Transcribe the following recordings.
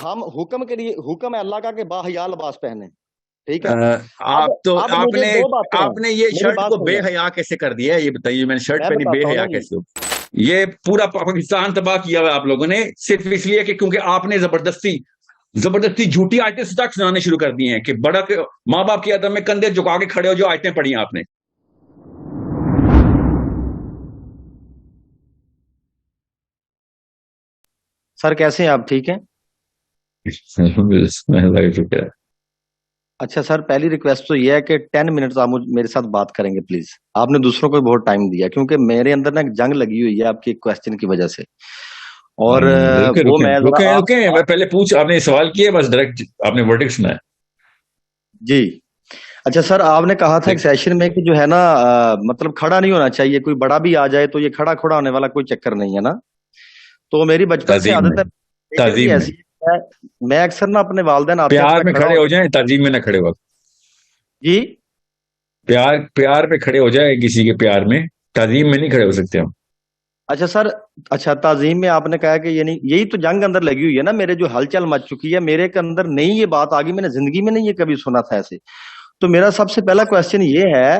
ہم حکم کے لیے حکم ہے اللہ کا کہ باحیا لباس پہنے، ٹھیک ہے. آپ تو اب آپ مجھے نے دو باتیں ہیں، آپ نے یہ میری شرٹ بات کو بے سنیں. حیا کیسے کر دیا ہے یہ بتائیے. میں نے شرٹ میں پہنی، بے بتاتا ہوں حیا نا جی. کیسے ہو؟ یہ پورا پاکستان تباہ کیا ہوا آپ لوگوں نے صرف اس لیے کہ کیونکہ آپ نے زبردستی جھوٹی آیتیں تک سنانے شروع کر دی ہیں کہ بڑا ماں باپ کی عدم میں کندھے جھکا کے کھڑے ہو جو آیتیں پڑھی ہیں آپ نے. سر کیسے ہیں آپ؟ ٹھیک ہیں؟ اچھا سر، پہلی ریکویسٹ تو یہ ہے کہ 10 منٹ آپ میرے ساتھ بات کریں گے پلیز. آپ نے دوسروں کو بہت ٹائم دیا کیونکہ میرے اندر نا ایک جنگ لگی ہوئی ہے آپ کی کوشچن کی وجہ سے، اور وہ میں ذرا رکیں میں پہلے آپ نے سوال کیا بس ڈائریکٹ آپ نے ورڈکٹ سنا ہے. جی. اچھا سر، آپ نے کہا تھا ایک سیشن میں کہ جو ہے نا مطلب کھڑا نہیں ہونا چاہیے، کوئی بڑا بھی آ جائے تو یہ کھڑا ہونے والا کوئی چکر نہیں ہے نا. تو میری بچپن سے عادت ہے، تعظیم میں ایسی ہے، میں اکثر نا اپنے والدین آتے ہیں پیار میں کھڑے ہو جائیں، تعظیم میں نہ کھڑے ہو. جی پیار پہ کھڑے ہو جائے کسی کے پیار میں، تعظیم میں نہیں کھڑے ہو سکتے ہم. اچھا سر، اچھا تعظیم میں آپ نے کہا کہ یہی تو جنگ اندر لگی ہوئی ہے نا، میرے جو ہلچل مچ چکی ہے میرے کے اندر نہیں یہ بات آ گئی، میں نے زندگی میں نہیں یہ کبھی سنا تھا ایسے. تو میرا سب سے پہلا کوشچن یہ ہے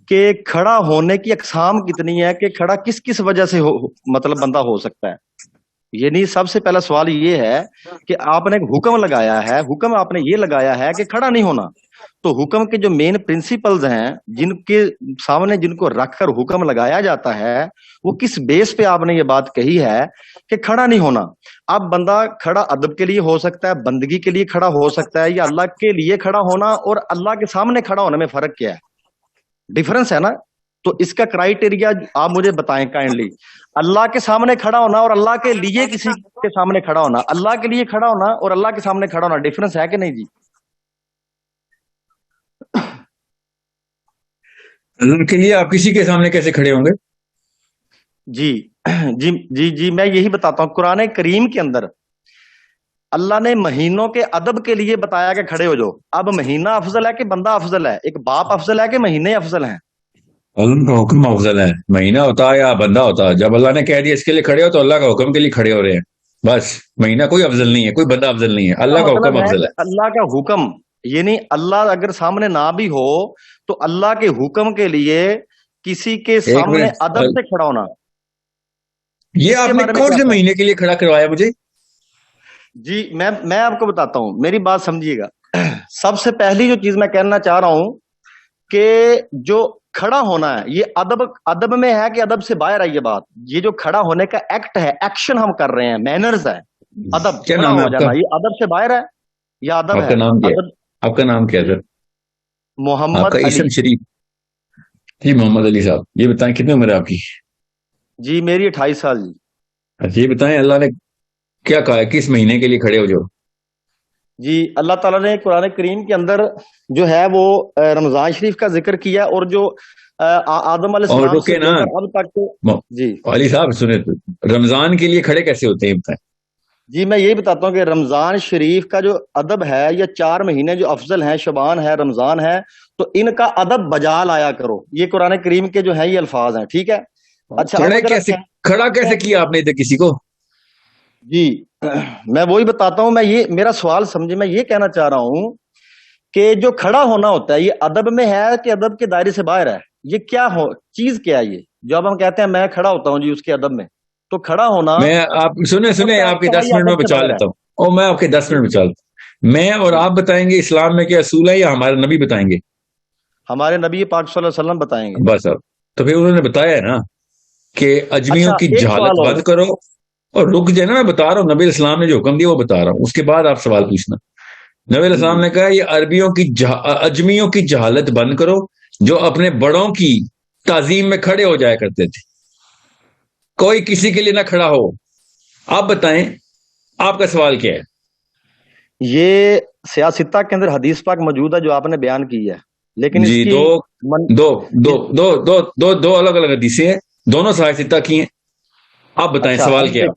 کہ کھڑا ہونے کی اقسام کتنی ہے، کہ کھڑا کس کس وجہ سے مطلب بندہ ہو سکتا ہے. یعنی سب سے پہلا سوال یہ ہے کہ آپ نے ایک حکم لگایا ہے، حکم آپ نے یہ لگایا ہے کہ کھڑا نہیں ہونا. تو حکم کے جو مین پرنسپلز ہیں جن کے سامنے جن کو رکھ کر حکم لگایا جاتا ہے، وہ کس بیس پہ آپ نے یہ بات کہی ہے کہ کھڑا نہیں ہونا. اب بندہ کھڑا ادب کے لیے ہو سکتا ہے، بندگی کے لیے کھڑا ہو سکتا ہے، یا اللہ کے لیے کھڑا ہونا اور اللہ کے سامنے کھڑا ہونے میں فرق کیا ہے؟ ڈفرنس ہے نا. تو اس کا کرائیٹیریا آپ مجھے بتائیں کائنڈلی. اللہ کے سامنے کھڑا ہونا اور اللہ کے لیے کسی کے سامنے کھڑا ہونا، اللہ کے لیے کھڑا ہونا اور اللہ کے سامنے کھڑا ہونا ڈفرنس ہے کہ نہیں جی؟ اللہ کے لیے آپ کسی کے سامنے کیسے کھڑے ہوں گے؟ جی جی جی جی میں یہی بتاتا ہوں. قرآن کریم کے اندر اللہ نے مہینوں کے ادب کے لیے بتایا کہ کھڑے ہو جاؤ. اب مہینہ افضل ہے کہ بندہ افضل ہے؟ ایک باپ افضل ہے کہ مہینے افضل ہیں؟ اللہ کا حکم افضل ہے. مہینہ ہوتا ہے یا بندہ ہوتا ہے، جب اللہ نے کہہ دیا اس کے لیے کھڑے ہو تو اللہ کا حکم کے لیے کھڑے ہو رہے ہیں بس. مہینہ کوئی افضل نہیں ہے، کوئی بندہ افضل نہیں ہے، اللہ کا مطلب حکم افضل ہے. اللہ کا حکم، یعنی اللہ اگر سامنے نہ بھی ہو تو اللہ کے حکم کے لیے کسی کے ایک سامنے منٹ، ادب سے کھڑا ہونا. یہ آپ نے کون سے مہینے کے لیے کھڑا کروایا مجھے؟ جی میں آپ کو بتاتا ہوں، میری بات سمجھیے گا. سب سے پہلی جو چیز میں کہنا چاہ رہا ہوں کہ جو کھڑا ہونا ہے یہ ادب میں ہے کہ ادب سے باہر ہے؟ یہ بات، یہ جو کھڑا ہونے کا ایکٹ ہے، ایکشن ہم کر رہے ہیں، مینرز ہے. ادب کیا کھڑا نام ہے ہو آپ کا؟ جانا یہ ادب سے باہر ہے یا ادب آپ ہے؟ کا نام کیا ہے؟ ادب. آپ کا نام کیا ہے سر؟ آپ محمد کا علی. اسم شریف؟ جی محمد علی صاحب، یہ بتائیں کتنی عمر ہے آپ کی؟ جی میری 28 سال جی. اچھا یہ بتائیں اللہ نے کیا کہا ہے کس مہینے کے لیے کھڑے ہو جاؤ؟ جی اللہ تعالیٰ نے قرآن کریم کے اندر جو ہے وہ رمضان شریف کا ذکر کیا، اور جو آدم علیہ اور السلام سے رکے نا لے کر اب تک. جی علی صاحب سنیں، رمضان کے لیے کھڑے کیسے ہوتے ہیں بتائیں. جی میں یہی بتاتا ہوں کہ رمضان شریف کا جو ادب ہے، یا 4 مہینے جو افضل ہیں، شبان ہے، رمضان ہے، تو ان کا ادب بجا لایا کرو. یہ قرآن کریم کے جو ہیں یہ الفاظ ہیں، ٹھیک ہے. اچھا کھڑا کیسے کیا آپ نے ادھر کسی کو؟ جی میں وہی بتاتا ہوں. میرا سوال سمجھے، میں یہ کہنا چاہ رہا ہوں کہ جو کھڑا ہونا ہوتا ہے یہ ادب میں ہے کہ ادب کے دائرے سے باہر ہے؟ یہ کیا چیز کیا ہے یہ جو اب ہم کہتے ہیں میں کھڑا ہوتا ہوں جی اس کے ادب میں؟ تو کھڑا ہونا، میں آپ سنیں آپ کے 10 منٹ میں بچا لیتا ہوں، اور میں آپ کے 10 منٹ بچا لیتا ہوں. میں اور آپ بتائیں گے اسلام میں کیا اصول ہے یا ہمارے نبی بتائیں گے؟ ہمارے نبی پاک صلی اللہ علیہ وسلم بتائیں گے. بس اب تو پھر انہوں نے بتایا ہے نا کہ اجمیوں کی جہالت بند کرو اور رک جائے نا. میں بتا رہا ہوں نبی اسلام نے جو حکم دیا وہ بتا رہا ہوں، اس کے بعد آپ سوال پوچھنا. نبی اسلام نے کہا یہ عربیوں کی اجمیوں کی جہالت بند کرو جو اپنے بڑوں کی تعظیم میں کھڑے ہو جایا کرتے تھے، کوئی کسی کے لیے نہ کھڑا ہو. آپ بتائیں آپ کا سوال کیا ہے؟ یہ سیاستہ کے اندر حدیث پاک موجود ہے جو آپ نے بیان کی ہے، لیکن جی دو الگ الگ حدیثیں ہیں، دونوں سیاستہ کی ہیں. آپ بتائیں سوال کیا ہے؟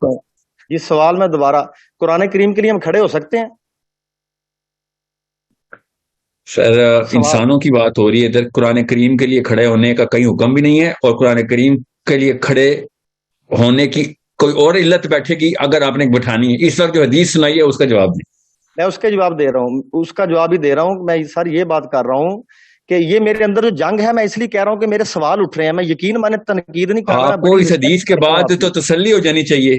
اس سوال میں دوبارہ قرآن کریم کے لیے ہم کھڑے ہو سکتے ہیں؟ سر انسانوں کی بات ہو رہی ہے ادھر، قرآن کریم کے لیے کھڑے ہونے کا کہیں حکم بھی نہیں ہے، اور قرآن کریم کے لیے کھڑے ہونے کی کوئی اور علت بیٹھے گی اگر آپ نے بٹھانی ہے. اس وقت جو حدیث سنائی ہے اس کا جواب دیں. میں اس کے جواب دے رہا ہوں، اس کا جواب ہی دے رہا ہوں. میں سر یہ بات کر رہا ہوں کہ یہ میرے اندر جو جنگ ہے، میں اس لیے کہہ رہا ہوں کہ میرے سوال اٹھ رہے ہیں. میں یقین میں نے تنقید نہیں کر رہا. آپ کو اس حدیث کے بعد تو تسلی ہو جانی چاہیے.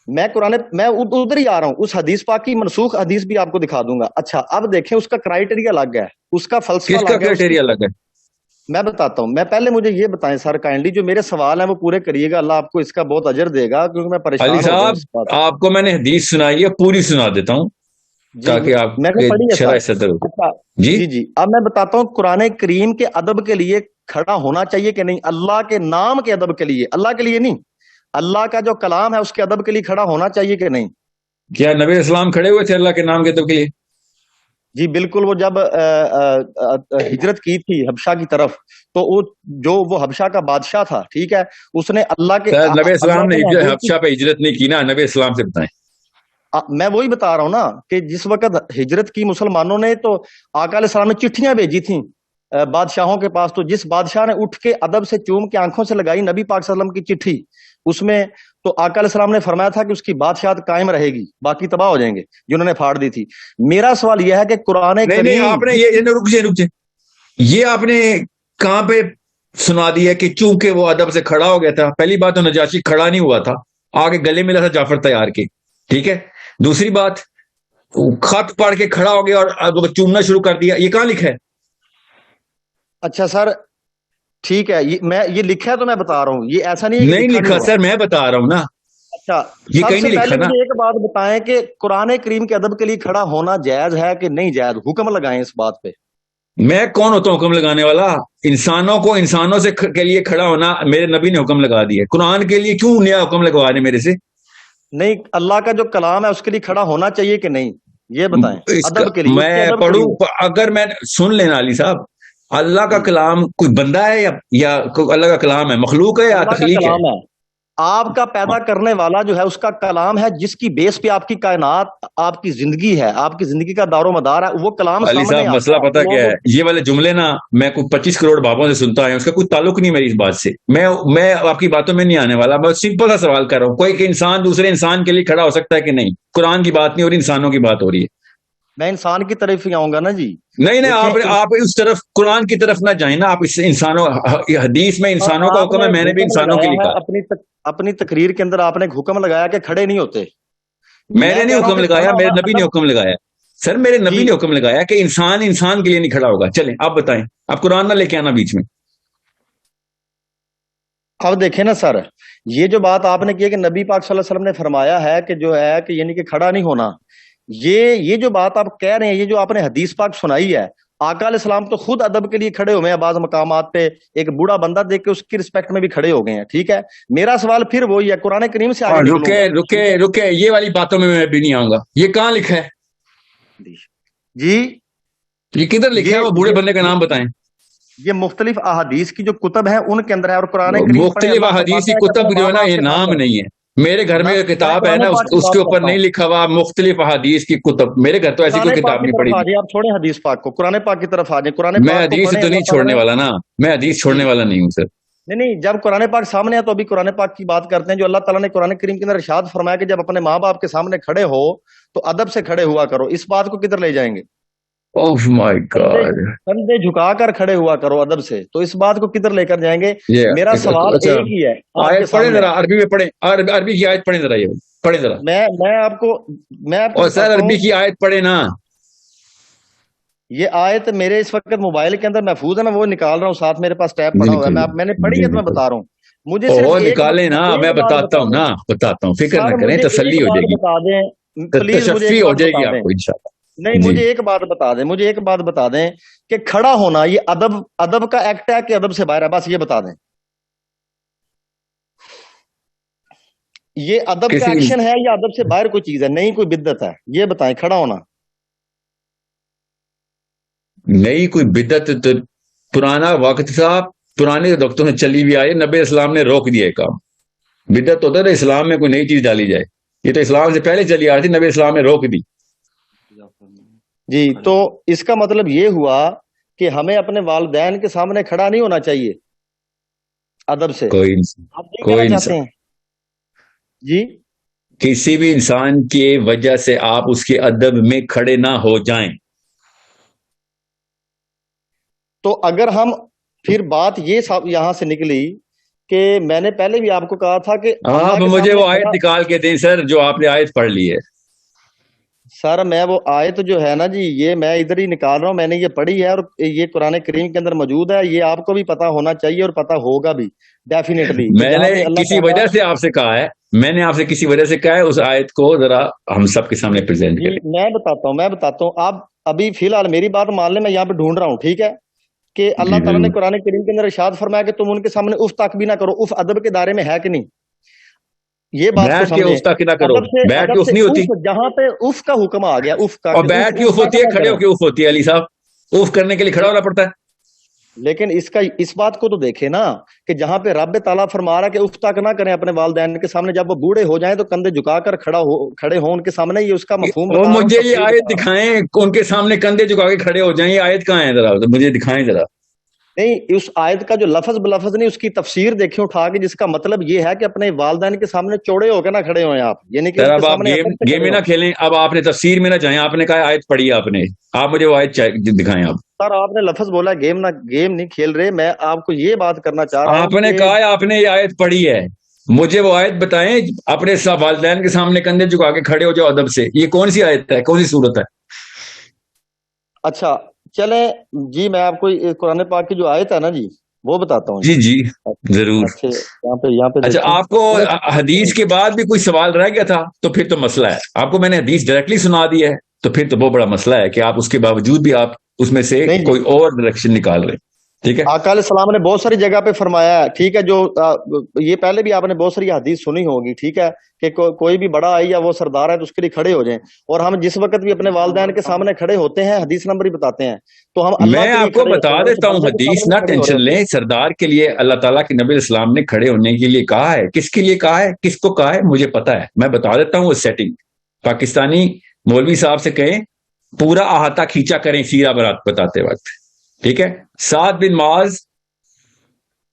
میں ادھر ہی آ رہا ہوں. اس حدیث پاک کی منسوخ حدیث بھی آپ کو دکھا دوں گا. اچھا اب دیکھیں، اس کا کرائٹیریا الگ ہے، اس کا فلسفہ کس کا کرائٹیریا الگ ہے؟ میں بتاتا ہوں. میں پہلے مجھے یہ بتائیں سر کائنڈلی، جو میرے سوال ہیں وہ پورے کریے گا. اللہ آپ کو اس کا بہت اجر دے گا، کیونکہ میں پریشان علی صاحب آپ کو میں نے حدیث سنائی ہے، پوری سنا دیتا ہوں تاکہ آپ میں نے پڑھی ہے شرح صدر ہو. جی جی اب میں بتاتا ہوں قرآن کریم کے ادب کے لیے کھڑا ہونا چاہیے کہ نہیں. اللہ کے نام کے ادب کے لیے، اللہ کے لیے نہیں، اللہ کا جو کلام ہے اس کے ادب کے لیے کھڑا ہونا چاہیے کہ نہیں. کیا نبی اسلام کھڑے ہوئے تھے اللہ کے نام کے ادب کے لیے؟ جی بالکل. وہ جب ہجرت کی تھی حبشہ کی طرف، تو وہ حبشہ کا بادشاہ تھا، ٹھیک ہے، اس نے اللہ کے نبی اسلام نے حبشہ پہ ہجرت نہیں کی نا، نبی اسلام سے بتائیں. میں وہی بتا رہا ہوں نا کہ جس وقت ہجرت کی مسلمانوں نے، تو آقا علیہ السلام نے چٹھیاں بھیجی تھیں بادشاہوں کے پاس. تو جس بادشاہ نے اٹھ کے ادب سے چوم کے آنکھوں سے لگائی نبی پاک صلی اللہ علیہ وسلم کی چٹھی، اس میں تو آقا علیہ السلام نے فرمایا تھا کہ اس کی بادشاہت قائم رہے گی، باقی تباہ ہو جائیں گے جنہوں نے پھاڑ دی تھی. میرا سوال یہ ہے کہ قرآن نہیں آپ نے رک جائے یہ آپ نے کہاں پہ سنا دیا کہ چونکہ وہ ادب سے کھڑا ہو گیا تھا؟ پہلی بات تو نجاشی کھڑا نہیں ہوا تھا، آگے گلے ملا تھا جعفر تیار کے، ٹھیک ہے. دوسری بات، خط پڑھ کے کھڑا ہو گیا اور چومنا شروع کر دیا، یہ کہاں لکھا ہے؟ اچھا سر ٹھیک ہے، یہ لکھا ہے تو میں بتا رہا ہوں، یہ ایسا نہیں لکھا سر، میں بتا رہا ہوں نا. اچھا یہ کہیں نہیں لکھا نا. مجھے ایک بات بتائیں کہ قرآن کریم کے ادب کے لیے کھڑا ہونا جائز ہے کہ نہیں جائز؟ حکم لگائیں اس بات پہ. میں کون ہوتا ہوں حکم لگانے والا؟ انسانوں سے کے لیے کھڑا ہونا میرے نبی نے حکم لگا دیا. قرآن کے لیے کیوں نیا حکم لگوا دے میرے سے؟ نہیں، اللہ کا جو کلام ہے اس کے لیے کھڑا ہونا چاہیے کہ نہیں، یہ بتائیں. ادب کے لیے میں پڑھوں، اگر میں سن لینا علی صاحب، اللہ کا کلام کوئی بندہ ہے یا اللہ کا کلام ہے مخلوق ہے یا تخلیق ہے؟ آپ کا پیدا کرنے والا جو ہے اس کا کلام ہے، جس کی بیس پہ آپ کی کائنات، آپ کی زندگی ہے، آپ کی زندگی کا دار و مدار ہے، وہ کلام علی صاحب مسئلہ پتہ کیا ہے؟ یہ والے جملے نا میں کوئی 25 کروڑ بابوں سے سنتا ہوں، اس کا کوئی تعلق نہیں میری اس بات سے. میں آپ کی باتوں میں نہیں آنے والا. میں سمپل سا سوال کر رہا ہوں، کوئی کہ انسان دوسرے انسان کے لیے کھڑا ہو سکتا ہے کہ نہیں؟ قرآن کی بات نہیں ہو رہی، انسانوں کی بات ہو رہی ہے. میں انسان کی طرف ہی آؤں گا نا جی. نہیں آپ اس طرف قرآن کی طرف نہ جائیں نا. آپ اس انسانوں، حدیث میں انسانوں کا حکم ہے، میں نے بھی انسانوں کے لیے کہا. اپنی تقریر کے اندر آپ نے حکم لگایا کہ کھڑے نہیں ہوتے. میں نے نہیں حکم لگایا، میرے نبی نے حکم لگایا. سر میرے نبی نے حکم لگایا کہ انسان کے لیے نہیں کھڑا ہوگا. چلیں آپ بتائیں، آپ قرآن نہ لے کے آنا بیچ میں. اب دیکھیں نا سر، یہ جو بات آپ نے کی کہ نبی پاک صلی اللہ علیہ وسلم نے فرمایا ہے کہ جو ہے کہ یعنی کہ کھڑا نہیں ہونا، یہ جو بات آپ کہہ رہے ہیں، یہ جو آپ نے حدیث پاک سنائی ہے، آقا علیہ السلام تو خود ادب کے لیے کھڑے ہوئے ہیں. بعض مقامات پہ ایک بوڑھا بندہ دیکھ کے اس کی رسپیکٹ میں بھی کھڑے ہو گئے ہیں، ٹھیک ہے. میرا سوال پھر وہی ہے، قرآن کریم سے آگے رکے یہ والی باتوں میں بھی نہیں آؤں گا. یہ کہاں لکھا ہے جی؟ یہ کدھر لکھا ہے؟ وہ بوڑھے بندے کا نام بتائیں. یہ مختلف احادیث کی جو کتب ہیں ان کے اندر ہے، اور قرآن کریم مختلف احادیث کی کتب جو ہے نا، یہ نام نہیں ہے. میرے گھر میں ایک کتاب ہے نا، اس کے اوپر نہیں لکھا ہوا مختلف احادیث کی کتب. میرے گھر تو ایسی کوئی کتاب نہیں پڑھی. آپ چھوڑیں حدیث پاک کو، قرآن پاک کی طرف آ جائیں. قرآن میں حدیث تو نہیں چھوڑنے والا نا، میں حدیث چھوڑنے والا نہیں ہوں سر. نہیں، جب قرآن پاک سامنے ہے تو ابھی قرآن پاک کی بات کرتے ہیں. جو اللہ تعالیٰ نے قرآن کریم کے اندر ارشاد فرمایا کہ جب اپنے ماں باپ کے سامنے کھڑے ہو تو ادب سے کھڑے ہوا کرو. اس بات کو کدھر لے جائیں گے؟ اوہ مائی گاڈ، کندھے جھکا کر کھڑے ہوا کرو ادب سے، تو اس بات کو کدھر لے کر جائیں گے؟ میرا سوال ایک ہی ہے. آیت پڑھیں ذرا، عربی میں پڑھیں، عربی کی آیت پڑھیں ذرا، یہ پڑھیں ذرا. میں آپ کو سر عربی کی آیت پڑھیں نا. یہ آیت میرے اس وقت موبائل کے اندر محفوظ ہے، میں وہ نکال رہا ہوں، ساتھ میرے پاس ٹیب پڑا ہوا ہے. میں نے پڑھی ہے تو میں بتا رہا ہوں. مجھے وہ نکالیں نا، میں بتاتا ہوں، فکر نہ کریں، تسلی ہو جائے گی، تشفی ہو جائے گی آپ کو انشاءاللہ. نہیں، مجھے ایک بات بتا دیں کہ کھڑا ہونا یہ ادب کا ایکٹ ہے کہ ادب سے باہر ہے؟ بس یہ بتا دیں. یہ ادب کا ایکشن ہے یا ادب سے باہر کوئی چیز ہے؟ نہیں کوئی بدعت ہے؟ یہ بتائیں. کھڑا ہونا نہیں کوئی بدعت. تو پرانا وقت تھا، پرانے وقتوں سے چلی بھی آئی. نبی اسلام نے روک دیا کام. بدعت ہوتا ہے اسلام میں کوئی نئی چیز ڈالی جائے، یہ تو اسلام سے پہلے چلی آ رہی تھی، نبی اسلام نے روک دی. جی، تو اس کا مطلب یہ ہوا کہ ہمیں اپنے والدین کے سامنے کھڑا نہیں ہونا چاہیے ادب سے. کوئی انسان جی کسی بھی انسان کی وجہ سے آپ اس کے ادب میں کھڑے نہ ہو جائیں. تو اگر ہم پھر بات یہ یہاں سے نکلی کہ میں نے پہلے بھی آپ کو کہا تھا کہ آپ مجھے وہ آیت نکال کے دیں سر جو آپ نے آیت پڑھ لی ہے. سر میں وہ آیت جو ہے نا جی یہ میں ادھر ہی نکال رہا ہوں, میں نے یہ پڑھی ہے اور یہ قرآن کریم کے اندر موجود ہے, یہ آپ کو بھی پتا ہونا چاہیے اور پتا ہوگا بھی ڈیفینیٹلی. میں نے کسی وجہ سے آپ سے کہا ہے, میں نے آپ سے کسی وجہ سے کہا ہے اس آیت کو ذرا ہم سب کے سامنے پریزنٹ کریں. میں بتاتا ہوں آپ ابھی فی الحال میری بات مان لیں, میں یہاں پہ ڈھونڈ رہا ہوں, ٹھیک ہے, کہ اللہ تعالیٰ نے قرآن کریم کے اندر ارشاد فرمایا کہ تم ان کے سامنے اف تک بھی نہ کرو. اف ادب کے دائرے میں ہے کہ نہیں؟ یہ بات کو سمجھیں. اف تک نہ کرو, بیٹھ کے اف نہیں ہوتی. جہاں پہ اف کا حکم آ گیا, اف کا, اور بیٹھ کے اف ہوتی ہے, کھڑے ہو کے اف ہوتی ہے. علی صاحب, اف کرنے کے لیے کھڑا ہونا پڑتا ہے. لیکن اس بات کو تو دیکھیں نا کہ جہاں پہ رب تعالیٰ فرما رہا کہ اف تک نہ کریں اپنے والدین کے سامنے, جب وہ بوڑھے ہو جائیں تو کندھے جھکا کر کھڑے ہوں ان کے سامنے, یہ اس کا مفہوم بتا رہا ہوں. مجھے یہ آیت دکھائیں, ان کے سامنے کندھے جھکا کے کھڑے ہو جائیں, یہ آیت کہاں ہے ذرا مجھے دکھائیں ذرا. نہیں, اس آیت کا جو لفظ بلفظ نہیں, اس کی تفسیر دیکھیں اٹھا کے, جس کا مطلب یہ ہے کہ اپنے والدین کے سامنے چوڑے ہو کے نہ کھڑے ہوئے آپ, یعنی کہ اب آپ گیم میں نہ کھیلیں. اب آپ نے تفسیر میں نہ جائیں, آپ نے کہا آیت پڑھی آپ نے, آپ مجھے وہ آیت دکھائیں. آپ سر آپ نے لفظ بولا گیم نہیں کھیل رہے, میں آپ کو یہ بات کرنا چاہ رہا ہوں. آپ نے کہا آپ نے یہ آیت پڑھی ہے, مجھے وہ آیت بتائیں. اپنے والدین کے سامنے کندھے جھکا کے کھڑے ہو جاؤ ادب سے, یہ کون سی آیت ہے, کون سی صورت ہے؟ اچھا چلیں جی, میں آپ کو قرآن پاک کی جو آیت ہے نا جی وہ بتاتا ہوں. جی ضرور. یہاں پہ اچھا, آپ کو حدیث کے بعد بھی کوئی سوال رہ گیا تھا تو پھر تو مسئلہ ہے. آپ کو میں نے حدیث ڈائریکٹلی سنا دی ہے تو پھر تو بہت بڑا مسئلہ ہے کہ آپ اس کے باوجود بھی آپ اس میں سے کوئی اور ڈائریکشن نکال رہے. ٹھیک ہے, آقا علیہ السلام نے بہت ساری جگہ پہ فرمایا ہے, ٹھیک ہے, جو یہ پہلے بھی آپ نے بہت ساری حدیث سنی ہوگی, ٹھیک ہے, کہ کوئی بھی بڑا آئی یا وہ سردار ہے تو اس کے لیے کھڑے ہو جائیں. اور ہم جس وقت بھی اپنے والدین کے سامنے کھڑے ہوتے ہیں, حدیث نمبر ہی بتاتے ہیں, تو ہم میں آپ کو بتا دیتا ہوں حدیث, نہ ٹینشن لیں. سردار کے لیے اللہ تعالیٰ کے نبی السلام نے کھڑے ہونے کے لیے کہا ہے. کس کے لیے کہا ہے, کس کو کہا ہے, مجھے پتا ہے, میں بتا دیتا ہوں وہ سیٹنگ. پاکستانی مولوی صاحب سے کہیں پورا احاطہ کھینچا کریں سیرہ برات بتاتے وقت, ٹھیک ہے. سعد بن معاذ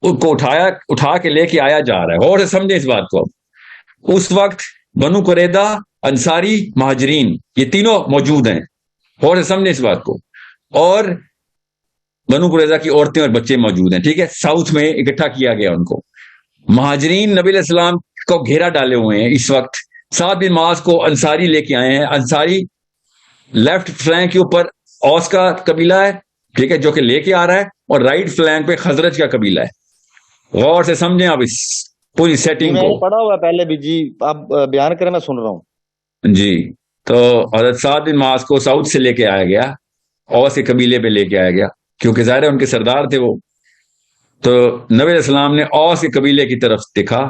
کو اٹھا کے لے کے آیا جا رہا ہے, اور سمجھیں اس بات کو. اس وقت بنو قریظہ, انصاری, مہاجرین, یہ تینوں موجود ہیں, اور سمجھیں اس بات کو. اور بنو قریظہ کی عورتیں اور بچے موجود ہیں, ٹھیک ہے. ساؤتھ میں اکٹھا کیا گیا ان کو. مہاجرین نبی علیہ السلام کو گھیرا ڈالے ہوئے ہیں اس وقت. سعد بن معاذ کو انصاری لے کے آئے ہیں. انصاری لیفٹ فلینک کے اوپر اوس کا قبیلہ ہے, ٹھیک ہے, جو کہ لے کے آ رہا ہے, اور رائٹ فلینک پہ خزرج کا قبیلہ ہے. غور سے سمجھیں آپ اس پوری سیٹنگ کو. پڑھا ہوا پہلے بھی جی, آپ بیان کریں, میں سن رہا ہوں جی. تو حضرت سعد بن معاذ کو ساؤتھ سے لے کے آیا گیا, اوس کے قبیلے پہ لے کے آیا گیا, کیونکہ ظاہر ہے ان کے سردار تھے وہ. تو نبی علیہ السلام نے اوس کے قبیلے کی طرف دیکھا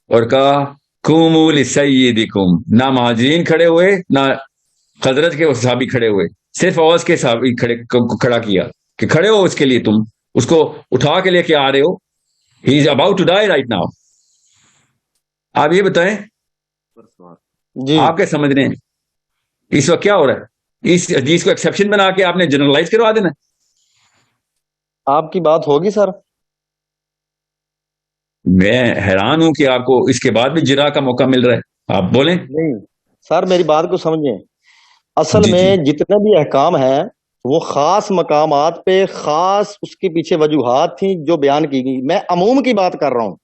اور کہا قوموا لسیدکم. نہ مہاجرین کھڑے ہوئے, نہ خزرج کے صحابی کھڑے ہوئے, صرف اوس کے صحابی کھڑا کیا کہ کھڑے ہو اس کے لیے, تم اس کو اٹھا کے لے کے آ رہے ہو. He is about to die right now. آپ یہ بتائیں جی, آپ کیا سمجھ رہے ہیں اس وقت کیا ہو رہا ہے؟ اس حدیث کو ایکسیپشن بنا کے آپ نے جنرلائز کروا دینا. آپ کی بات ہوگی سر. میں حیران ہوں کہ آپ کو اس کے بعد بھی جرا کا موقع مل رہا ہے. آپ بولیں. نہیں سر, میری بات کو سمجھیں. اصل میں جتنے بھی احکام ہیں وہ خاص مقامات پہ خاص اس کے پیچھے وجوہات تھیں جو بیان کی گئی. میں عموم کی بات کر رہا ہوں.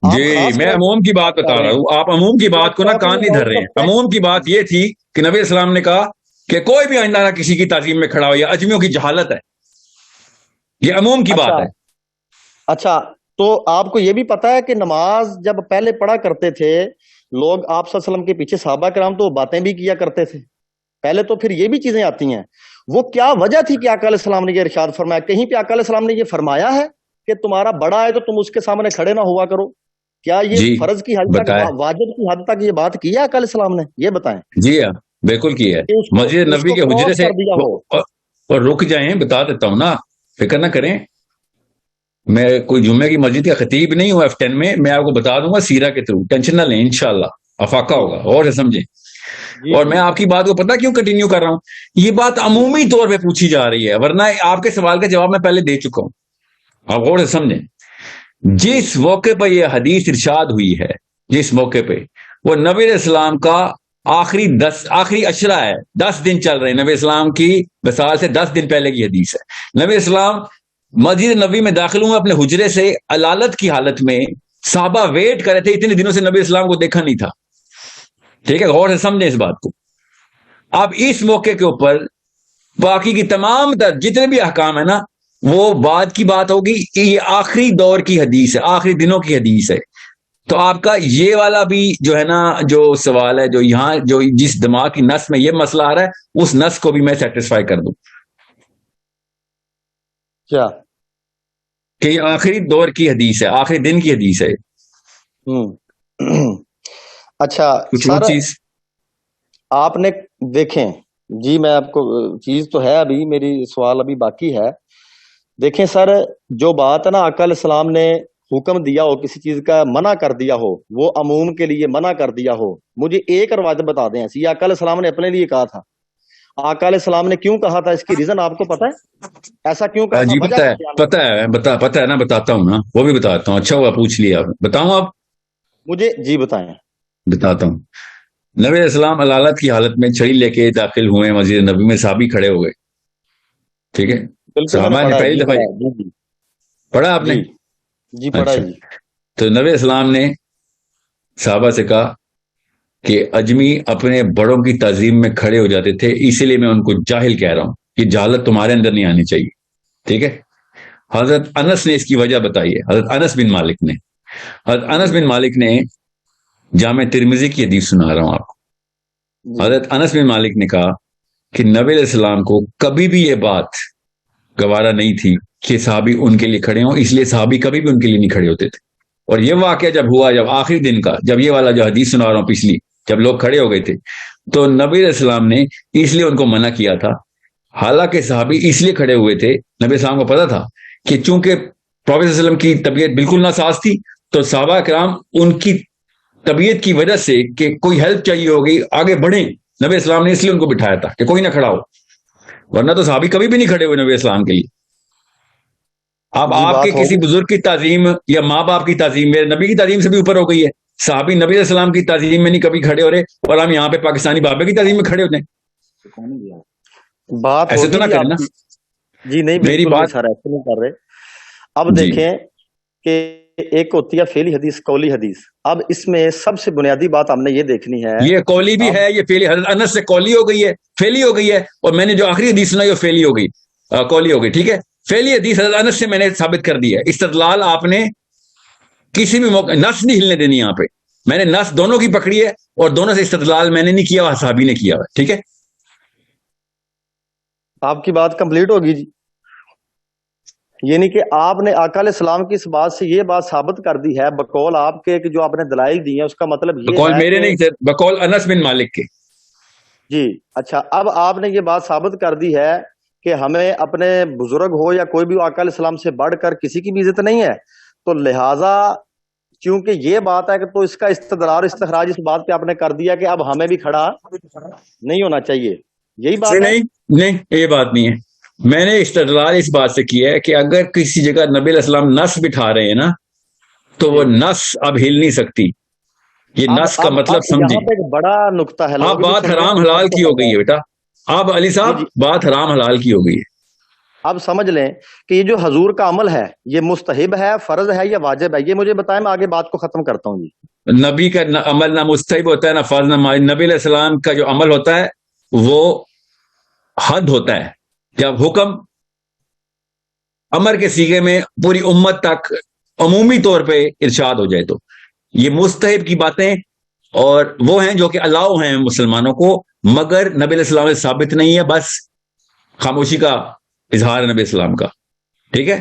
جی, میں عموم کی بات بتا رہا ہوں. آپ عموم کی بات کو نہ کان نہیں دھر رہے ہیں. عموم کی بات یہ تھی کہ نبی السلام نے کہا کہ کوئی بھی آئندہ نہ کسی کی تعظیم میں کھڑا ہو, یا اجمیوں کی جہالت ہے. یہ عموم کی بات ہے. اچھا, تو آپ کو یہ بھی پتا ہے کہ نماز جب پہلے پڑھا کرتے تھے لوگ, آپ صلی اللہ علیہ وسلم کے پیچھے صحابہ کرام, تو باتیں بھی کیا کرتے تھے پہلے. تو پھر یہ بھی چیزیں آتی ہیں. وہ کیا وجہ تھی کہ آقا علیہ السلام نے یہ ارشاد فرمایا؟ کہیں پہ آقا علیہ السلام نے یہ فرمایا ہے کہ تمہارا بڑا ہے تو تم اس کے سامنے کھڑے نہ ہوا کرو؟ کیا یہ فرض کی حد تک, واجب کی حد تک یہ بات کی ہے آقا علیہ السلام نے؟ یہ بتائیں. جی ہاں, بالکل کی ہے. مسجد نبوی کے حجرے سے اور رک جائیں, بتا دیتا ہوں نا, فکر نہ کریں. میں کوئی جمعے کی مسجد کا خطیب نہیں ہوں F10 میں آپ کو بتا دوں گا سیرہ کے تھرو, ٹینشن نہ لیں, انشاءاللہ افاقہ ہوگا. اور سے سمجھیں. اور میں آپ کی بات کو پتا کیوں کنٹینیو کر رہا ہوں, یہ بات عمومی طور پہ پوچھی جا رہی ہے, ورنہ آپ کے سوال کا جواب میں پہلے دے چکا ہوں. آپ غور سے سمجھیں. جس موقع پہ یہ حدیث ارشاد ہوئی ہے, جس موقع پہ وہ نبی علیہ السلام کا آخری عشرہ ہے، 10 دن چل رہے ہیں، نبی اسلام کی وصال سے 10 دن پہلے کی حدیث ہے۔ نبی اسلام مسجد نبی میں داخل ہوئے اپنے حجرے سے علالت کی حالت میں، صحابہ ویٹ کر رہے تھے، اتنے دنوں سے نبی اسلام کو دیکھا نہیں تھا، ٹھیک ہے، غور سے سمجھیں اس بات کو۔ اب اس موقع کے اوپر باقی کی تمام جتنے بھی احکام ہے نا، وہ بعد کی بات ہوگی، یہ آخری دور کی حدیث ہے، آخری دنوں کی حدیث ہے۔ تو آپ کا یہ والا بھی جو ہے نا، جو سوال ہے، جو یہاں جو جس دماغ کی نس میں یہ مسئلہ آ رہا ہے، اس نس کو بھی میں سیٹسفائی کر دوں کیا کہ یہ آخری دور کی حدیث ہے، آخری دن کی حدیث ہے۔ اچھا کچھ اور سر، چیز آپ نے دیکھیں جی، میں آپ کو چیز تو ہے، ابھی میری سوال ابھی باقی ہے۔ دیکھیں سر، جو بات ہے نا، آقا علیہ السلام نے حکم دیا ہو، کسی چیز کا منع کر دیا ہو، وہ عموم کے لیے منع کر دیا ہو، مجھے ایک روایت بتا دیں ایسی، آقا علیہ السلام نے اپنے لیے کہا تھا، آقا علیہ السلام نے کیوں کہا تھا، اس کی ریزن آپ کو پتا ہے؟ ایسا کیوں کہا تھا؟ جی وجہ پتہ ہے، کیا؟ پتہ ہے نا، بتاتا ہوں نا، وہ بھی بتاتا ہوں۔ اچھا ہوا پوچھ لیا، بتاؤں اب؟ مجھے جی بتائیں۔ بتاتا ہوں۔ نبی علیہ السلام علالت کی حالت میں چھڑی لے کے داخل ہوئے مسجد نبی میں، صحابی کھڑے ہو گئے، ٹھیک ہے، بالکل، میں نے صحابہ نے پڑھا ہے پہلی جی، دفعہ جی پڑھا آپ نے؟ جی جی پڑھا ہے اچھا، جی۔ تو نبی اسلام نے صحابہ سے کہا کہ اجمی اپنے بڑوں کی تعظیم میں کھڑے ہو جاتے تھے، اسی لیے میں ان کو جاہل کہہ رہا ہوں، کہ جہالت تمہارے اندر نہیں آنی چاہیے، ٹھیک ہے۔ حضرت انس نے اس کی وجہ بتائی ہے، حضرت انس بن مالک نے جامع ترمذی کی حدیث سنا رہا ہوں آپ کو۔ حضرت انس بن مالک نے کہا کہ نبی علیہ السلام کو کبھی بھی یہ بات گوارا نہیں تھی کہ صحابی ان کے لیے کھڑے ہوں، اس لیے صحابی کبھی بھی ان کے لیے نہیں کھڑے ہوتے تھے۔ اور یہ واقعہ جب ہوا، جب آخری دن کا، جب یہ والا جو حدیث سنا رہا ہوں پچھلی، جب لوگ کھڑے ہو گئے تھے، تو نبی علیہ السلام نے اس لیے ان کو منع کیا تھا۔ حالانکہ صحابی اس لیے کھڑے ہوئے تھے، نبی علیہ السلام کو پتا تھا کہ چونکہ پروفیٹ صلی اللہ علیہ وسلم کی طبیعت بالکل ناساز تھی، تو صحابہ کرام ان کی طبیعت کی وجہ سے کہ کوئی ہیلپ چاہیے ہوگی، آگے بڑھیں، نبی اسلام نے اس لیے ان کو بٹھایا تھا کہ کوئی نہ کھڑا ہو، ورنہ تو صحابی کبھی بھی نہیں کھڑے ہوئے نبی اسلام کے لیے۔ اب آپ کے کسی بزرگ کی تعظیم یا ماں باپ کی تعظیم میرے نبی کی تعظیم سے بھی اوپر ہو گئی ہے، صحابی نبی علیہ السلام کی تعظیم میں نہیں کبھی کھڑے ہو رہے، اور ہم یہاں پہ پاکستانی بابے کی تعظیم میں کھڑے ہوتے ہیں، بات ایسے تو نہ کرنا جی، نہیں میری بالکل بات۔ سر ایسے نہیں کر رہے۔ اب دیکھیں کہ ایک ہوتی ہے فعلی حدیث، قولی حدیث۔ اب اس میں سب سے بنیادی بات ہم نے یہ دیکھنی ہے، یہ قولی بھی ہے، یہ فعلی، حضرت انس سے قولی ہو گئی ہے، فعلی ہو گئی ہے، اور میں نے جو آخری حدیث سنائی وہ فعلی ہو گئی، قولی ہو گئی، ٹھیک ہے۔ فعلی حدیث حضرت انس سے میں نے ثابت کر دی ہے۔ استدلال آپ نے کسی بھی موقع نس نہیں ہلنے دینی، یہاں پہ میں نے نس دونوں کی پکڑی ہے، اور دونوں سے استدلال میں نے نہیں کیا، صحابی نے کیا، ٹھیک ہے۔ آپ کی بات کمپلیٹ ہوگی جی، یعنی کہ آپ نے آقا علیہ السلام کی اس بات سے یہ بات ثابت کر دی ہے بقول آپ کے، کہ جو آپ نے دلائل دی ہیں اس کا مطلب یہ بقول ہے میرے کہ نہیں تھے، بقول انس بن مالک کے۔ جی اچھا، اب آپ نے یہ بات ثابت کر دی ہے کہ ہمیں اپنے بزرگ ہو یا کوئی بھی آقا علیہ السلام سے بڑھ کر کسی کی بھی عزت نہیں ہے، تو لہٰذا چونکہ یہ بات ہے کہ تو اس کا استدلال استخراج اس بات پہ آپ نے کر دیا کہ اب ہمیں بھی کھڑا نہیں ہونا چاہیے، یہی بات ہے؟ نہیں، یہ بات نہیں ہے۔ میں نے استدلال اس بات سے کیا ہے کہ اگر کسی جگہ نبی علیہ السلام نس بٹھا رہے ہیں نا، تو وہ نس اب ہل نہیں سکتی، یہ نس کا مطلب سمجھیں۔ یہاں پہ ایک بڑا نقطہ ہے، اب بات حرام حلال کی ہو گئی ہے بیٹا، اب علی صاحب بات حرام حلال کی ہو گئی ہے۔ اب سمجھ لیں کہ یہ جو حضور کا عمل ہے، یہ مستحب ہے، فرض ہے یا واجب ہے، یہ مجھے بتائیں، میں آگے بات کو ختم کرتا ہوں جی۔ نبی کا عمل نہ مستحب ہوتا ہے نہ فرض، نہ نبی علیہ السلام کا جو عمل ہوتا ہے وہ حد ہوتا ہے، جب حکم امر کے سیغے میں پوری امت تک عمومی طور پہ ارشاد ہو جائے، تو یہ مستحب کی باتیں اور وہ ہیں جو کہ الاؤ ہیں مسلمانوں کو، مگر نبی علیہ السلام سے ثابت نہیں ہے، بس خاموشی کا اظہار ہے نبی السلام کا، ٹھیک ہے۔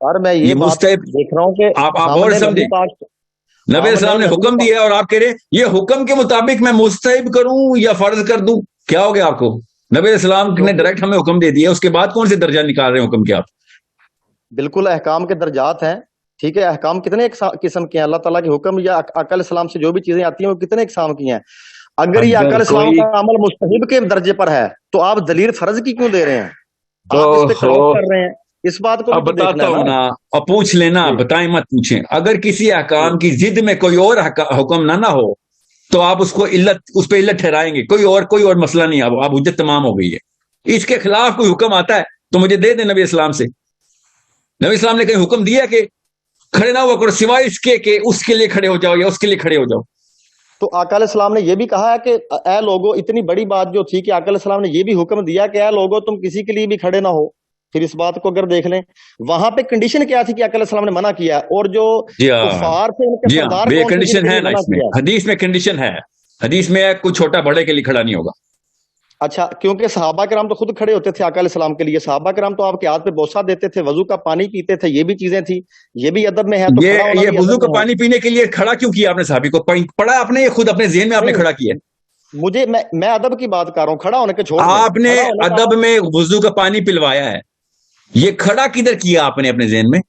اور میں یہ مستحب دیکھ رہا ہوں کہ آپ اور سمجھیں، نبی علیہ السلام نے حکم دیا ہے اور آپ کہہ رہے یہ حکم کے مطابق میں مستحب کروں یا فرض کر دوں، کیا ہو گیا آپ کو؟ نبی علیہ السلام نے ڈائریکٹ ہمیں حکم دے دیا، اس کے بعد کون سے درجہ نکال رہے ہیں حکم کے آپ؟ بالکل احکام کے درجات ہیں، ٹھیک ہے۔ احکام کتنے قسم کے ہیں؟ اللہ تعالیٰ کے حکم یا آقا علیہ السلام سے جو بھی چیزیں آتی ہیں وہ کتنے اقسام کی ہیں؟ اگر یہ آقا علیہ السلام کا عمل مستحب کے درجے پر ہے تو آپ دلیل فرض کی کیوں دے رہے ہیں؟ آپ اس پہ کراس کر رہے ہیں، اس بات کو اب بتاتا ہوں نا، اور پوچھ لینا، بتائیں مت پوچھیں۔ اگر کسی احکام کی ضد میں کوئی اور حکم نہ ہو تو آپ اس کو اس پہ علت ٹھہرائیں گے, کوئی اور مسئلہ نہیں, اب حجت تمام ہو گئی ہے. اس کے خلاف کوئی حکم آتا ہے تو مجھے دے دیں نبی اسلام سے. نبی اسلام نے کہیں حکم دیا کہ کھڑے نہ ہوا کرو سوائے اس کے کہ اس کے لیے کھڑے ہو جاؤ یا اس کے لیے کھڑے ہو جاؤ. تو آقا علیہ السلام نے یہ بھی کہا ہے کہ اے لوگو, اتنی بڑی بات جو تھی کہ آقا علیہ السلام نے یہ بھی حکم دیا کہ اے لوگو تم کسی کے لیے بھی کھڑے نہ ہو. پھر اس بات کو اگر دیکھ لیں وہاں پہ کنڈیشن کیا تھی کہ آقا علیہ السلام نے منع کیا, اور جو کفار تھے ان کے سردار بے کون تھے کنڈیشن ہے نا, اس میں حدیث میں کنڈیشن ہے, حدیث میں کوئی چھوٹا بڑے کے لیے کھڑا نہیں ہوگا. اچھا, کیونکہ صحابہ کرام تو خود کھڑے ہوتے تھے آقا علیہ السلام کے لیے, صحابہ کرام تو آپ کے ہاتھ پہ بوسہ دیتے تھے, وضو کا پانی پیتے تھے, یہ بھی چیزیں تھی, یہ بھی ادب میں ہے. تو یہ وضو کا پانی پینے کے لیے کھڑا کیوں کیا آپ نے صحابی کو؟ پڑھا آپ نے, یہ خود اپنے ذہن میں آپ نے کھڑا کیا؟ مجھے میں ادب کی بات کر رہا ہوں, کھڑا ہونے کے چھوڑ. آپ نے ادب میں وضو کا پانی پلوایا ہے, یہ کھڑا کدھر کیا آپ نے اپنے ذہن میں؟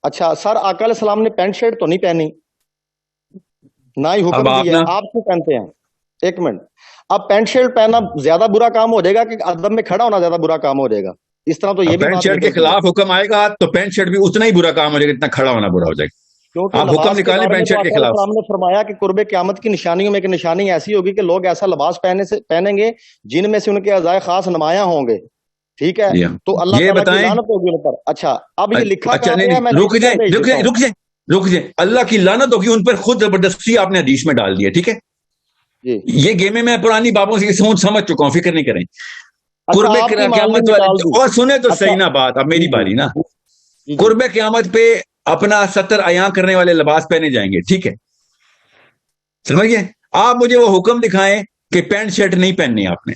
اچھا سر, آقا علیہ السلام نے پینٹ شرٹ تو نہیں پہنی, نہ ہی حکم دیا, آپ کیوں پہنتے ہیں؟ ایک منٹ, اب پینٹ شرٹ پہننا زیادہ برا کام ہو جائے گا کہ ادب میں کھڑا ہونا زیادہ برا کام ہو جائے گا؟ اس طرح تو یہ بھی پینٹ شرٹ کے خلاف حکم آئے گا تو پینٹ شرٹ بھی اتنا ہی برا کام ہو جائے گا جتنا کھڑا ہونا برا ہو جائے گا. آپ حکم نکالیں پینٹ شرٹ کے خلاف. نے فرمایا کہ قرب قیامت کی نشانیوں میں ایک نشانی ایسی ہوگی کہ لوگ ایسا لباس پہنیں گے جن میں سے ان کے اعضائے خاص نمایاں ہوں گے. ٹھیک ہے, تو اللہ یہ بتائیں, لعنت ہوگی ان پر. اچھا اب یہ لکھا رک جائیں, اللہ کی لعنت ہوگی ان پر, خود زبردستی آپ نے حدیث میں ڈال دیا. ٹھیک ہے, یہ گیمیں میں پرانی بابوں سے سوچ سمجھ چکا ہوں, فکر نہیں کریں. قرب قیامت اور سنیں تو صحیح نا بات, اب میری باری نا. قرب قیامت پہ اپنا ستر عیاں کرنے والے لباس پہنے جائیں گے. ٹھیک ہے, سمجھیے, آپ مجھے وہ حکم دکھائیں کہ پینٹ شرٹ نہیں پہننی آپ نے.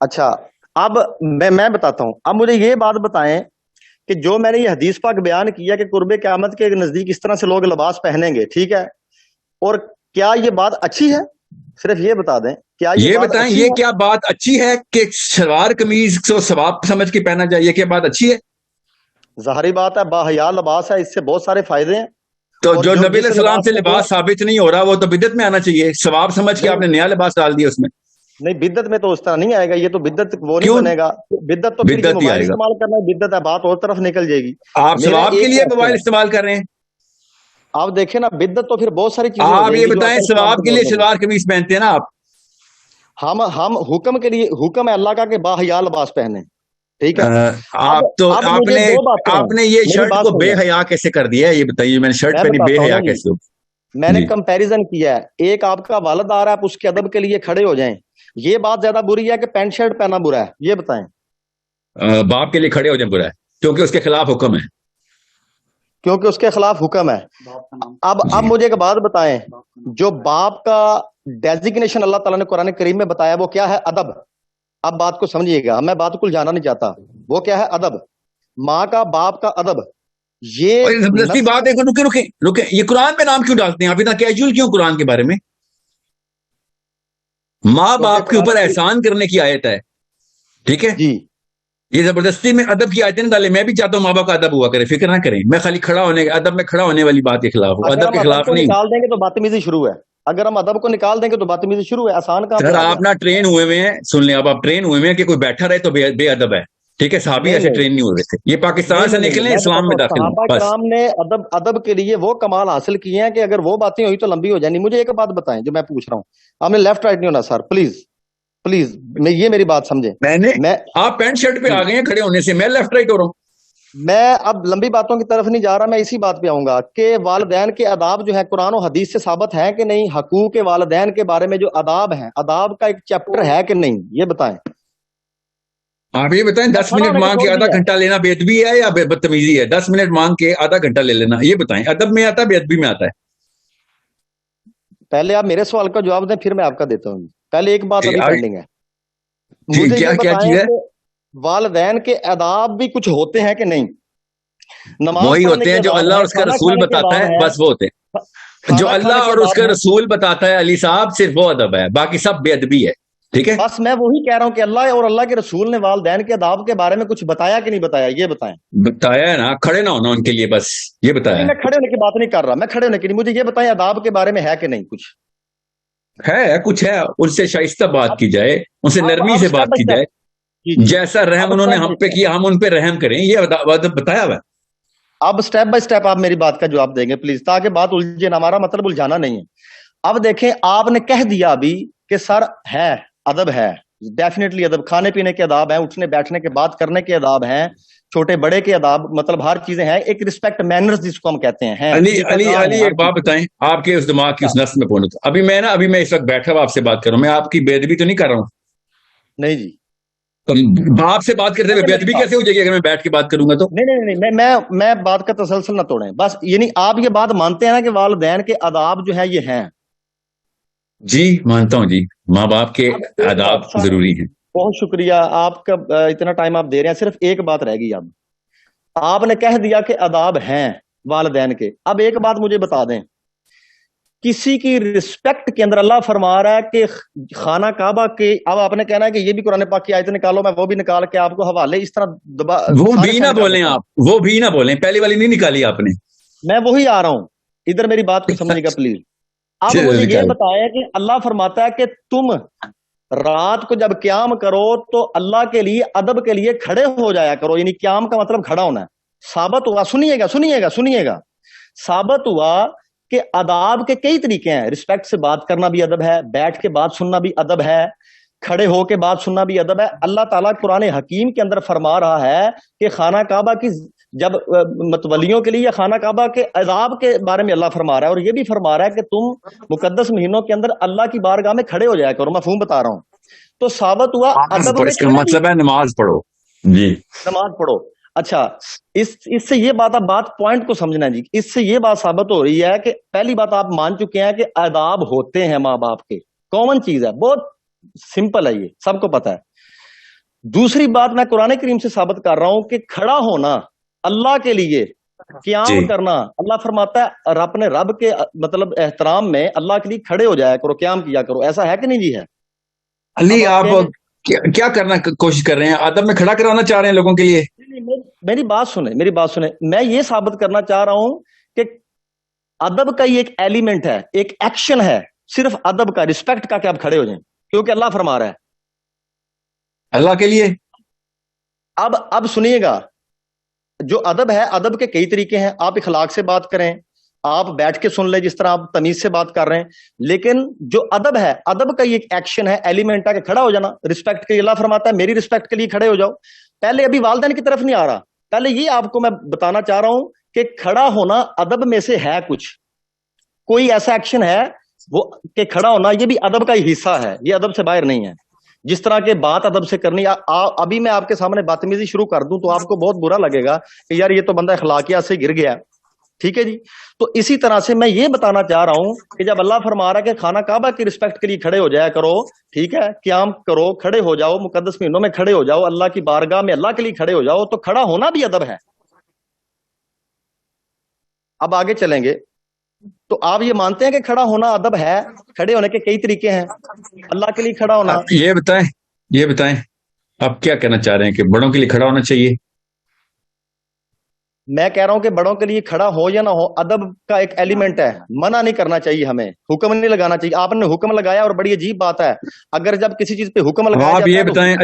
اچھا اب میں بتاتا ہوں, اب مجھے یہ بات بتائیں کہ جو میں نے یہ حدیث پاک بیان کیا کہ قرب قیامت کے نزدیک اس طرح سے لوگ لباس پہنیں گے, ٹھیک ہے, اور کیا یہ بات اچھی ہے؟ صرف یہ بتا دیں, کیا یہ بتائیں یہ کیا بات اچھی ہے کہ شلوار قمیض کو ثواب سمجھ کے پہنا جائے, یہ کیا بات اچھی ہے؟ ظاہری بات ہے, باحیا لباس ہے, اس سے بہت سارے فائدے ہیں. تو جو نبی علیہ السلام سے لباس ثابت نہیں ہو رہا وہ تو بدعت میں آنا چاہیے, ثواب سمجھ کے آپ نے نیا لباس ڈال دیا اس میں. نہیں, بدعت میں تو اس طرح نہیں آئے گا, یہ تو بدعت وہ نہیں بنے گا. بدعت تو پھر موبائل استعمال کرنا ہے, بدعت ہے, بات اور طرف نکل جائے گی. آپ ثواب کے لیے موبائل استعمال کر رہے ہیں, آپ دیکھیں نا, بدعت تو پھر بہت ساری چیزیں. آپ یہ بتائیں ثواب کے لیے شلوار قمیض پہنتے ہیں نا آپ؟ ہم حکم کے لیے, حکم ہے اللہ کا کہ باحیا لباس پہنے. ٹھیک ہے, آپ نے یہ شرٹ کو بے حیا کیسے کر دیا ہے یہ بتائیے؟ میں نے شرٹ پہنی, بے حیا کیسے ہو؟ میں نے کمپیریزن کیا ہے, ایک آپ کا والد آ رہا ہے, آپ اس کے ادب کے لیے کھڑے ہو جائیں, یہ بات زیادہ بری ہے کہ پینٹ شرٹ پہنا برا ہے؟ یہ بتائیں. باپ کے لیے کھڑے ہو جائیں برا ہے کیونکہ اس کے خلاف حکم ہے, کیونکہ اس کے خلاف حکم ہے. اب مجھے ایک بات بتائیں, جو باپ کا ڈیزیگنیشن اللہ تعالیٰ نے قرآن کریم میں بتایا وہ کیا ہے؟ ادب. اب بات کو سمجھیے گا, میں بات کو جانا نہیں چاہتا, وہ کیا ہے؟ ادب. ماں کا, باپ کا ادب. یہ زبردستی بات ہے. رکے, یہ قرآن پہ نام کیوں ڈالتے ہیں آپ اتنا کیجول کیوں قرآن کے بارے میں؟ ماں باپ کے اوپر احسان کرنے کی آیت ہے, ٹھیک ہے جی, یہ زبردستی میں ادب کی آیتیں ڈالے. میں بھی چاہتا ہوں ماں باپ کا ادب ہوا کرے, فکر نہ کریں. میں خالی کھڑا ہونے, ادب میں کھڑا ہونے والی بات کے خلاف ہوں, ادب کے خلاف نہیں. نکال دیں گے تو بدتمیزی شروع ہے, اگر ہم ادب کو نکال دیں گے تو بدتمیزی شروع ہے. آسان کام. سر آپ نہ ٹرین ہوئے ہوئے ہیں, سن لیں, آپ ٹرین ہوئے ہوئے ہیں کہ کوئی بیٹھا رہے تو بے ادب ہے, ٹھیک ہے؟ صحابی ایسے ٹرین نہیں ہوئے تھے, یہ پاکستان سے نکلے اسلام میں داخل. صحابہ کرام نے ادب کے لیے وہ کمال حاصل کیے ہیں کہ اگر وہ باتیں ہوئی تو لمبی ہو جائیں. مجھے ایک بات بتائیں جو میں پوچھ رہا ہوں, آپ نے لیفٹ رائٹ نہیں ہونا سر, پلیز پلیز, یہ میری بات سمجھیں. آپ پینٹ شرٹ پہ آ گئے ہیں کھڑے ہونے سے, میں لیفٹ رائٹ ہو رہا ہوں. میں اب لمبی باتوں کی طرف نہیں جا رہا, میں اسی بات پہ آؤں گا کہ والدین کے آداب جو ہے قرآن و حدیث سے ثابت ہیں کہ نہیں؟ حقوق والدین کے بارے میں جو آداب ہیں, آداب کا ایک چیپٹر ہے کہ نہیں؟ یہ بتائیں. آپ یہ بتائیں, 10 منٹ مانگ کے آدھا گھنٹہ لینا بے ادبی ہے یا بدتمیزی ہے؟ 10 منٹ مانگ کے آدھا گھنٹہ لے لینا, یہ بتائیں, ادب میں آتا ہے بے ادبی میں آتا ہے؟ پہلے آپ میرے سوال کا جواب دیں, پھر میں آپ کا دیتا ہوں. پہلے ایک بات ابھی پینڈنگ ہے, مجھے یہ بتائیں کہ والدین کے آداب بھی کچھ ہوتے ہیں کہ نہیں؟ وہی ہوتے ہیں جو اللہ اور اس کا رسول بتاتا ہے, بس وہ ہوتے ہیں جو اللہ اور اس کا رسول بتاتا ہے. علی صاحب صرف وہ ادب ہے, باقی سب بے ادبی ہے, ٹھیک ہے؟ بس میں وہی کہہ رہا ہوں کہ اللہ اور اللہ کے رسول نے والدین کے آداب کے بارے میں کچھ بتایا کہ نہیں بتایا؟ یہ بتائیں. بتایا ہے نا, کھڑے نہ ہونا ان کے لیے, بس یہ بتایا. میں کھڑے ہونے کی بات نہیں کر رہا, میں کھڑے ہونے کی نہیں, مجھے یہ بتائیں آداب کے بارے میں ہے کہ نہیں کچھ؟ ہے, کچھ ہے. ان سے شائستہ بات کی جائے, ان سے نرمی سے بات کی جائے, جیسا رحم انہوں نے ہم پہ کیا ہم ان پہ رحم کریں, یہ ادب بتایا ہوا ہے. اب سٹیپ بائی سٹیپ آپ میری بات کا جواب دیں گے پلیز, تاکہ بات الجھے نہ, ہمارا مطلب الجھانا نہیں ہے. اب دیکھیں آپ نے کہہ دیا ابھی کہ سر ہے ادب ہے، ڈیفینیٹلی ادب، کھانے پینے کے آداب ہیں، اٹھنے بیٹھنے کے بات کرنے کے آداب ہیں، چھوٹے بڑے کے آداب، مطلب ہر چیزیں ہیں، ایک رسپیکٹ مینرز جس کو ہم کہتے ہیں۔ علی ایک بات بتائیں، آپ کے اس دماغ کی اس نس میں پہنچ، ابھی میں اس وقت بیٹھا ہوا آپ سے بات کر رہا ہوں، میں آپ کی بے ادبی تو نہیں کر رہا ہوں؟ نہیں جی، آپ سے بات کرتے ہوئے بے ادبی کیسے ہو جائے گی اگر میں بیٹھ کے بات کروں گا تو؟ نہیں، میں بات کا تسلسل نہ توڑیں، بس یعنی آپ یہ بات مانتے ہیں نا کہ والدین کے آداب جو ہیں یہ ہیں؟ جی مانتا ہوں جی، ماں باپ کے آداب ضروری ہیں۔ بہت شکریہ آپ کا، اتنا ٹائم آپ دے رہے ہیں، صرف ایک بات رہ گئی، اب آپ نے کہہ دیا کہ آداب ہیں والدین کے، اب ایک بات مجھے بتا دیں، کسی کی رسپیکٹ کے اندر اللہ فرما رہا ہے کہ خانہ کعبہ کے، اب آپ نے کہنا ہے کہ یہ بھی قرآن پاک کی آیت نکالو، میں وہ بھی نکال کے آپ کو حوالے اس طرح وہ بھی نہ بولیں آپ، وہ بھی نہ بولیں، پہلی والی نہیں نکالی آپ نے، میں وہی آ رہا ہوں، ادھر میری بات کو سمجھے گا پلیز۔ اب مجھے یہ بتایا کہ اللہ فرماتا ہے کہ تم رات کو جب قیام کرو تو اللہ کے لیے ادب کے لیے کھڑے ہو جایا کرو، یعنی قیام کا مطلب کھڑا ہونا ہے۔ ثابت ہوا، سنیے گا، ثابت ہوا کہ آداب کے کئی طریقے ہیں، رسپیکٹ سے بات کرنا بھی ادب ہے، بیٹھ کے بات سننا بھی ادب ہے، کھڑے ہو کے بات سننا بھی ادب ہے۔ اللہ تعالیٰ قرآن حکیم کے اندر فرما رہا ہے کہ خانہ کعبہ کی جب متولیوں کے لیے یا خانہ کعبہ کے آداب کے بارے میں اللہ فرما رہا ہے، اور یہ بھی فرما رہا ہے کہ تم مقدس مہینوں کے اندر اللہ کی بارگاہ میں کھڑے ہو جایا کرو، مفہوم بتا رہا ہوں۔ تو ثابت ہوا ادب میں، اس کا مطلب ہے نماز پڑھو جی، نماز پڑھو۔ اچھا، اس سے یہ بات پوائنٹ کو سمجھنا جی، اس سے یہ بات ثابت ہو رہی ہے کہ پہلی بات آپ مان چکے ہیں کہ آداب ہوتے ہیں ماں باپ کے، کامن چیز ہے، بہت سمپل ہے، یہ سب کو پتا ہے۔ دوسری بات میں قرآن کریم سے ثابت کر رہا ہوں کہ کھڑا ہونا اللہ کے لیے، قیام کرنا، اللہ فرماتا ہے اور اپنے رب کے مطلب احترام میں اللہ کے لیے کھڑے ہو جایا کرو، قیام کیا کرو، ایسا ہے کہ نہیں جی؟ ہے علی، آپ کیا کرنا کوشش کر رہے ہیں؟ ادب میں کھڑا کرانا چاہ رہے ہیں لوگوں کے لیے؟ میری بات سنیں، میں یہ ثابت کرنا چاہ رہا ہوں کہ ادب کا یہ ایک ایلیمنٹ ہے، ایک ایکشن ہے، صرف ادب کا، رسپیکٹ کا کہ آپ کھڑے ہو جائیں، کیونکہ اللہ فرما رہا ہے اللہ کے لیے۔ اب سنیے گا، جو ادب ہے، ادب کے کئی طریقے ہیں، آپ اخلاق سے بات کریں، آپ بیٹھ کے سن لیں جس طرح آپ تمیز سے بات کر رہے ہیں، لیکن جو ادب ہے، ادب کا یہ ایک ایکشن ہے، ایلیمنٹ ہے کہ کھڑا ہو جانا، رسپیکٹ کے لیے اللہ فرماتا ہے میری رسپیکٹ کے لیے کھڑے ہو جاؤ۔ پہلے ابھی والدین کی طرف نہیں آ رہا، پہلے یہ آپ کو میں بتانا چاہ رہا ہوں کہ کھڑا ہونا ادب میں سے ہے، کچھ کوئی ایسا ایکشن ہے وہ کہ کھڑا ہونا، یہ بھی ادب کا ہی حصہ ہے، یہ ادب سے باہر نہیں ہے۔ جس طرح کے بات ادب سے کرنی، ابھی میں آپ کے سامنے بدتمیزی شروع کر دوں تو آپ کو بہت برا لگے گا کہ یار یہ تو بندہ اخلاقیات سے گر گیا، ٹھیک ہے جی؟ تو اسی طرح سے میں یہ بتانا چاہ رہا ہوں کہ جب اللہ فرما رہا ہے کہ خانہ کعبہ کی رسپیکٹ کے لیے کھڑے ہو جایا کرو، ٹھیک ہے، قیام کرو، کھڑے ہو جاؤ، مقدس مہینوں میں کھڑے ہو جاؤ، اللہ کی بارگاہ میں اللہ کے لیے کھڑے ہو جاؤ، تو کھڑا ہونا بھی ادب ہے۔ اب آگے چلیں گے، تو آپ یہ مانتے ہیں کہ کھڑا ہونا ادب ہے؟ کھڑے ہونے کے کئی طریقے ہیں، اللہ کے لیے کھڑا ہونا۔ یہ بتائیں آپ کیا کہنا چاہ رہے ہیں کہ بڑوں کے لیے کھڑا ہونا چاہیے؟ میں کہہ رہا ہوں کہ بڑوں کے لیے کھڑا ہو یا نہ ہو، ادب کا ایک ایلیمنٹ ہے، منع نہیں کرنا چاہیے، ہمیں حکم نہیں لگانا چاہیے۔ آپ نے حکم لگایا، اور بڑی عجیب بات ہے، اگر جب کسی چیز پہ حکم لگایا آپ یہ بتائیں،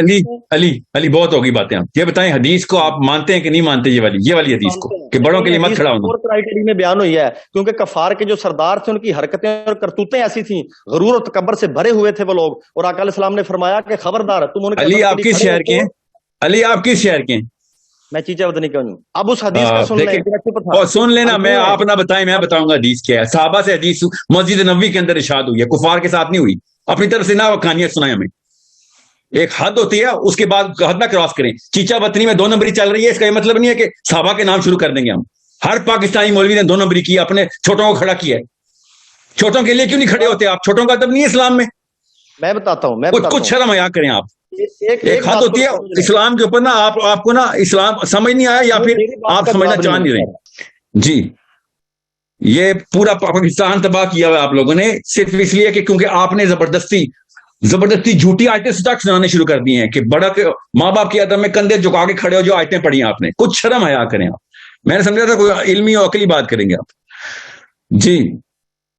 علی بہت ہوگی باتیں، آپ یہ بتائیں حدیث کو آپ مانتے ہیں کہ نہیں مانتے؟ یہ والی حدیث کو کہ بڑوں کے لیے مت کھڑا ہونا، کرائٹیریا میں بیان ہوئی ہے، کیونکہ کفار کے جو سردار تھے ان کی حرکتیں اور کرتوتیں ایسی تھیں، غرور اور تکبر سے بھرے ہوئے تھے وہ لوگ، اور آقا علیہ السلام نے فرمایا کہ خبردار تم ان کے۔ علی آپ کس شہر کے ہیں؟ علی آپ کس شہر کے ہیں؟ میں چیچا ودنی کا ہوں۔ اب اس حدیث کا سن لینا، میں آپ نہ بتائیں، میں بتاؤں گا حدیث کیا ہے۔ صحابہ سے حدیث مسجد نبوی کے اندر ارشاد ہوئی ہے، کفار کے ساتھ نہیں ہوئی، اپنی طرف سے نہ کہانیاں سنائیں ہمیں، ایک حد ہوتی ہے، اس کے بعد حد نہ کراس کریں۔ چیچا وطنی میں 2 نمبری چل رہی ہے، اس کا یہ مطلب نہیں ہے کہ صحابہ کے نام شروع کر دیں گے ہم۔ ہر پاکستانی مولوی نے 2 نمبری کی، اپنے چھوٹوں کو کھڑا کیا ہے۔ چھوٹوں کے لیے کیوں نہیں کھڑے ہوتے آپ؟ چھوٹوں کا ادب نہیں ہے اسلام میں؟ میں بتاتا ہوں، کچھ شرم حیا کریں آپ۔ ایک حد ہوتی ہے اسلام کے اوپر نا، آپ کو نا اسلام سمجھ نہیں آیا، یا پھر آپ سمجھنا چاہ نہیں رہے جی۔ یہ پورا پاکستان تباہ کیا ہوا آپ لوگوں نے، صرف اس لیے کہ کیونکہ آپ نے زبردستی جھوٹی آیتیں سٹاک سنانے شروع کر دی ہیں کہ بڑا ماں باپ کی ادب میں کندھے جھکا کے کھڑے ہو جو آیتیں پڑھی ہیں آپ نے۔ کچھ شرم حیا کریں آپ۔ میں نے سمجھا تھا کوئی علمی اور عقلی بات کریں گے آپ جی۔